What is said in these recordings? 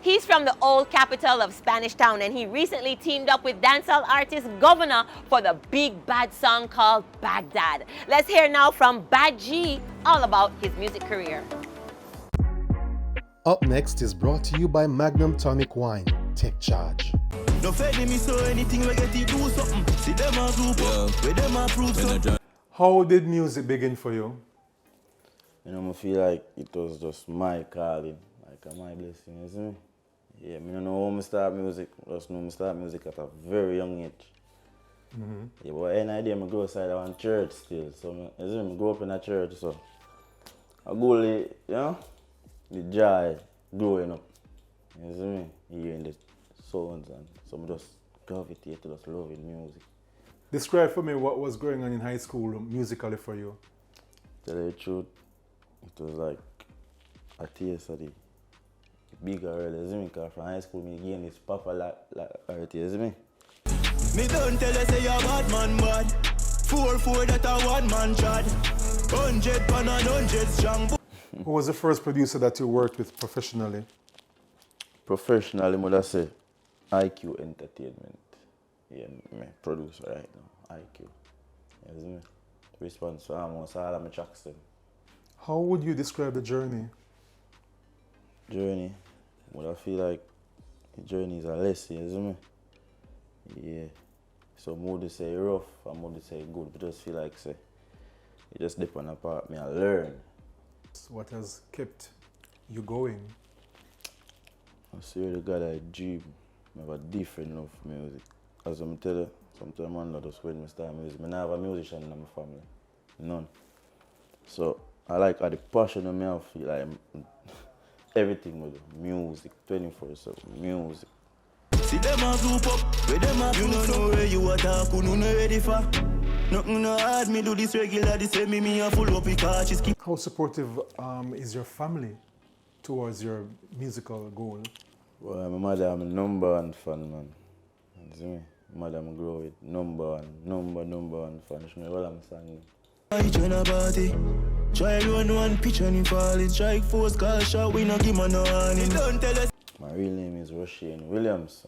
He's from the old capital of Spanish Town, and he recently teamed up with dancehall artist Govana for the big bad song called Baghdad. Let's hear now from Bad G all about his music career. Up next is brought to you by Magnum Tonic Wine. Take charge. No fed me so anything we get to do something. See them a group up, with them a prove something. How did music begin for you? You know, I feel like it was just my calling, like my blessing, you see me? Yeah, I don't know how I start music, just know I start music at a very young age. Yeah, but any idea I grow outside of church still, so you see me, I grew up in a church, so I go, you know, the joy growing up, you see me? Hearing the sounds and some just gravitate to just loving music. Describe for me what was going on in high school musically for you. Tell you the truth, it was like a taste of the bigger world, you see me? Because from high school, me gain this popular like you see me? Me don't tell you say you're bad man bad. 4-4 that a one man chad. 100 pan and 100 strong. Who was the first producer that you worked with professionally? Professionally, I would say IQ Entertainment. Yeah, me producer right now, IQ. You see me? Response for almost all of my tracks. How would you describe the journey? Journey, what I feel like the journey is a lesson, you see me? Yeah. So more to say rough and more to say good, but just feel like say it just depend upon me and learn. What has kept you going? I swear to God I dream. I have a different love for music. As I'm telling you, sometimes I'm not just when I start music. I don't have a musician in my family. None. So I like how the passion of me I feel like everything with music, 24/7 music. See them a group up, with them a you don't know where you are talk, you no ready for. Nothing no hard, me do this regular, this say me a full up because she's keep. How supportive is your family towards your musical goal? Well, my mother, I'm a #1 fan, man. You see me? My mother, I grow with #1 fan. She know what I'm saying. I join a party. Try run one pitch and you fall it. Try force call shot, we no give man no warning. Don't tell us. My real name is Roshawny Williams.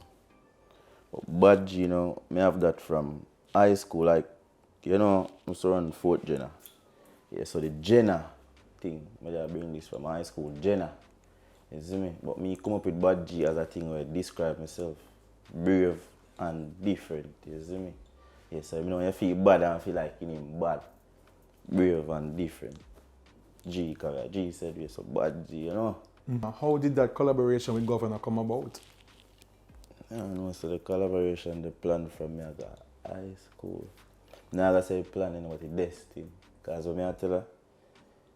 But Bad G, you know, me have that from high school, like, you know, I'm around 4th Jenna. Yeah, so the Jenna thing, maybe I bring this from high school, Jenna. You see me? But me come up with Bad G as a thing where I describe myself. Brave and different, you see me? Yeah, so you know, you feel bad and feel like you know bad. Brave and different. G, cause G said we're so Bad G, you know? How did that collaboration with Govana come about? I don't know, so the collaboration, the plan from me at high school. Now I say planning what the destiny. Because when I tell her,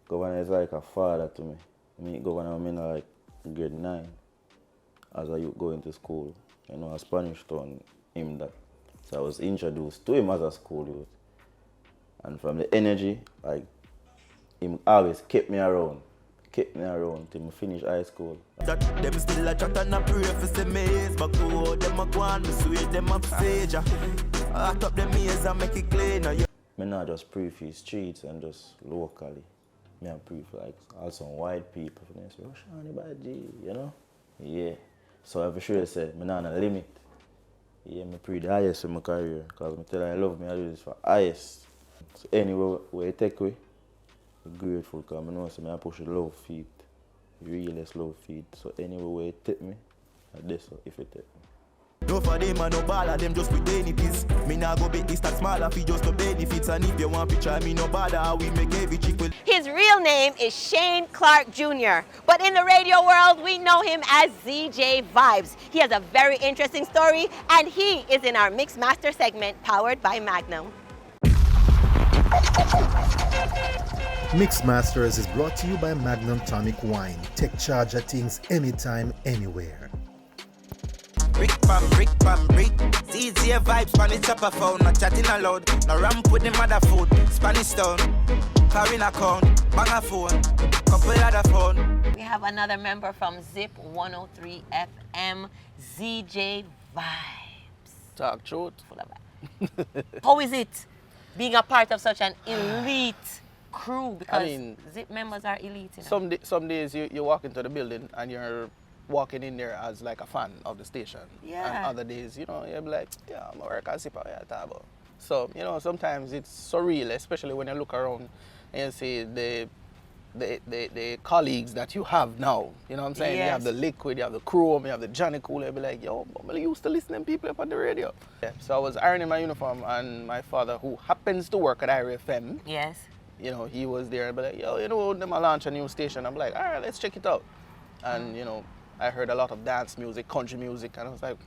Govana is like a father to me. I mean, Govana, I mean like grade 9. As I go into school, you know, a Spanish taught him that. So I was introduced to him as a school youth. And from the energy, like, him always kept me around. Kept me around till I finish high school. That them still a chat and a pray for some maze. But go them a go on, me sweet them up stage. I top them ears and make it clean. I not just pray for streets and just locally. I pray for like all some white people. They say, Roshawny Bad G, you know? Yeah. So I for sure say, I'm not on a limit. Yeah, I pray the highest in my career. Because I tell you I love me, I do this for highest. So anyway, where you take away, I'm grateful because I know so I push the love feet. Realest love feet. So anyway, where you take me, I do so if you take me. No for them and no ball them just with benefits. Me nah go big this that smaller fee just to benefits. And if you want to try me no bother, we make every chick with. His real name is Shane Clark Jr., but in the radio world, we know him as ZJ Vybz. He has a very interesting story, and he is in our Mix Master segment powered by Magnum. Mix Masters is brought to you by Magnum Tonic Wine. Take charge of things anytime, anywhere. Brick, brick. ZJ Vybz, Spanish chopper phone, not chatting aloud. No ramp with the mother food, Spanish town. Carrying account, bang a phone, couple other phone. We have another member from Zip 103 FM, ZJ Vybz. Talk truth. Full of that. How is it being a part of such an elite crew? Because Zip members are elite. You know? Some days you walk into the building and you're walking in there as like a fan of the station. Yeah. And other days, you know, you'll be like, yeah, I'm a worker, sip out your table. So, you know, sometimes it's surreal, especially when you look around and you see the colleagues that you have now. You know what I'm saying? Yes. You have the Liquid, you have the Chrome, you have the Johnny Cool. You'll be like, yo, I used to listen to people up on the radio. Yeah. So I was ironing my uniform, and my father, who happens to work at IRFM, Yes. you know, he was there and be like, yo, you know, them a launch a new station. I'm like, all right, let's check it out. And, you know, I heard a lot of dance music, country music, and I was like,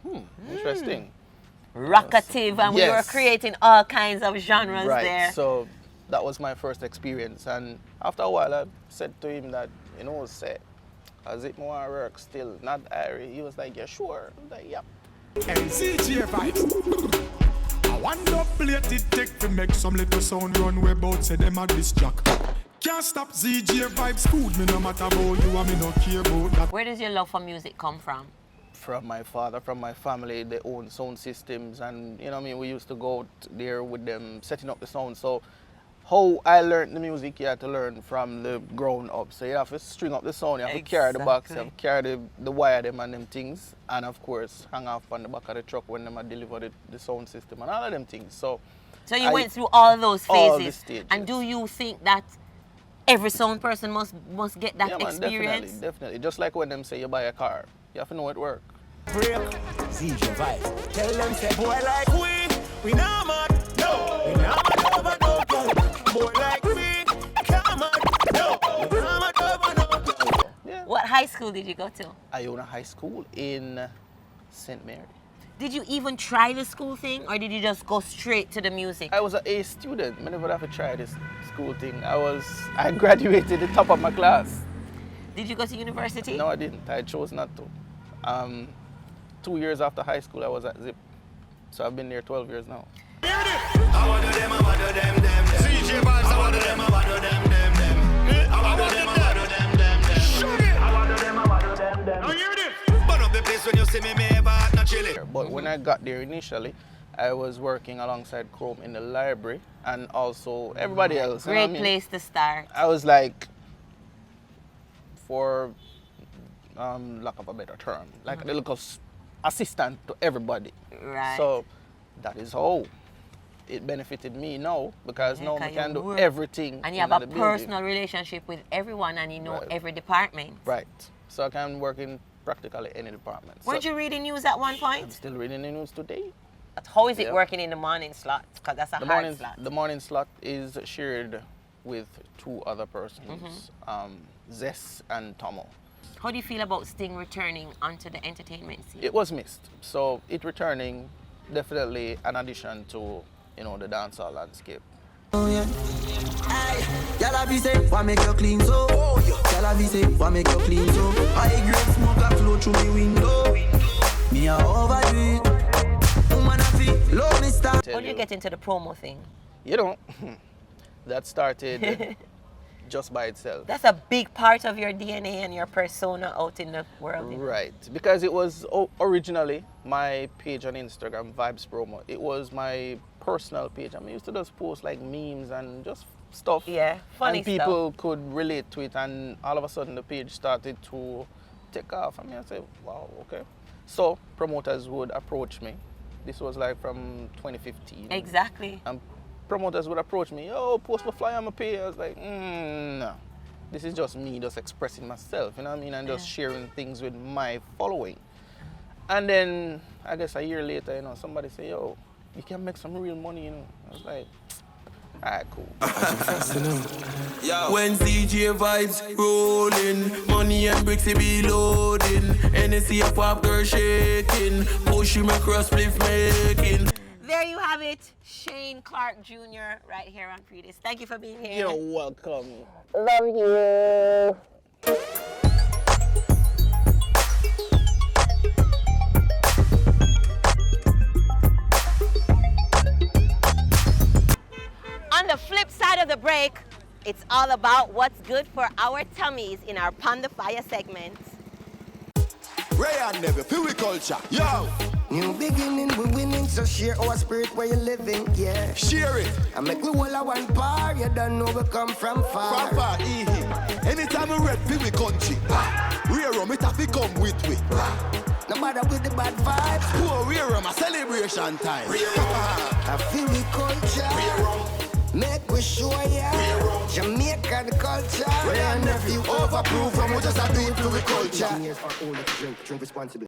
interesting. Rockative, and we were Yes. creating all kinds of genres Right, there. so that was my first experience. And after a while, I said to him that, you know, say, as it more work still, not Irie. He was like, yeah, sure. I was like, yep. CJ Vybz. I wonder plate it take to make some little sound run way bout say them a this jack. Can't stop CJ Vybz food me no matter about you and me no care about that. Where does your love for music come from? From my father, from my family, they own sound systems, and you know what I mean, we used to go out there with them setting up the sound. So how I learned the music, you have to learn from the ground up. So you have to string up the sound, you have to carry the box, you have to carry the wire them and them things, and of course hang off on the back of the truck when them deliver the sound system and all of them things. So you went through all those phases. all the stages. And do you think that every sound person must get that yeah, man, experience? definitely. Just like when them say you buy a car, you have to know it works. Break, CJ Vybz. Tell them say boy like we not mad, no. We not mad over no girl. Boy like we, come on, no. We not mad over no girl. Yeah. What high school did you go to? Iona High School in St. Mary. Did you even try the school thing, or did you just go straight to the music? I was an A student. I never have to try this school thing. I graduated the top of my class. Did you go to university? No, I didn't. I chose not to. 2 years after high school, I was at Zip. So I've been there 12 years now. I want to them, I want to them. CJ Vybz, I want to them, I want to them. I want to them, I want to them. Shoot it. I want to them, I want to them. Now hear this. Burn up the place when you see me ever not chilling. But when I got there initially, I was working alongside Chrome in the library and also everybody else. Great place to start. I was like, for lack of a better term, like a little assistant to everybody. Right. So that is how it benefited me now, because now I can do everything. And you have in a the building. personal relationship with everyone, and you know every department. Right. So I can work in practically any department. Weren't you reading news at one point? I'm still reading the news today. How is it working in the morning slot? Because that's a hard slot. The morning slot is shared with two other persons, Zess and Tomo. How do you feel about Sting returning onto the entertainment scene? It was missed. So it returning, definitely an addition to, you know, the dancehall landscape. Oh yeah. Y'all have say, why make you clean so? Y'all have say, why make you clean so? I grade smoke a flow through me window. Me a overdo it. Woman a feel low me start. How do you get into the promo thing? You know, that started just by itself. That's a big part of your DNA and your persona out in the world. Right, because it was originally my page on Instagram, Vybz Promo. It was my personal page. I used to just post like memes and just stuff. Yeah, funny and people could relate to it, and all of a sudden the page started to take off. I said, wow, okay. So promoters would approach me. This was like from 2015. Exactly. And promoters would approach me, yo, post my flyer on my page. I was like, no. This is just me just expressing myself, you know what I mean? And just sharing things with my following. And then, I guess a year later, you know, somebody say, yo, you can make some real money, you know. I was like, alright, cool. When CJ Vybz rolling, money and bricks he be loading. NSC a pop girl shaking, push him across spliff making. There you have it, Shane Clark Jr. right here on Pree Dis. Thank you for being here. You're welcome. Love you. On the flip side of the break, it's all about what's good for our tummies in our Pond the Fire segment. Ray and Never, feel we culture. Yo! New beginning, we winning, so share our spirit where you living, yeah. Share it. I make we all a one par, you don't know we come from far. Anytime we red, feel we country. Rear rum, it have to come with we. No matter with the bad vibes. Poor rear rum, a celebration time. I feel we culture. Make we show ya. Jamaican culture. Where nephew overproof, and we just a do it to the culture. Drink responsibly.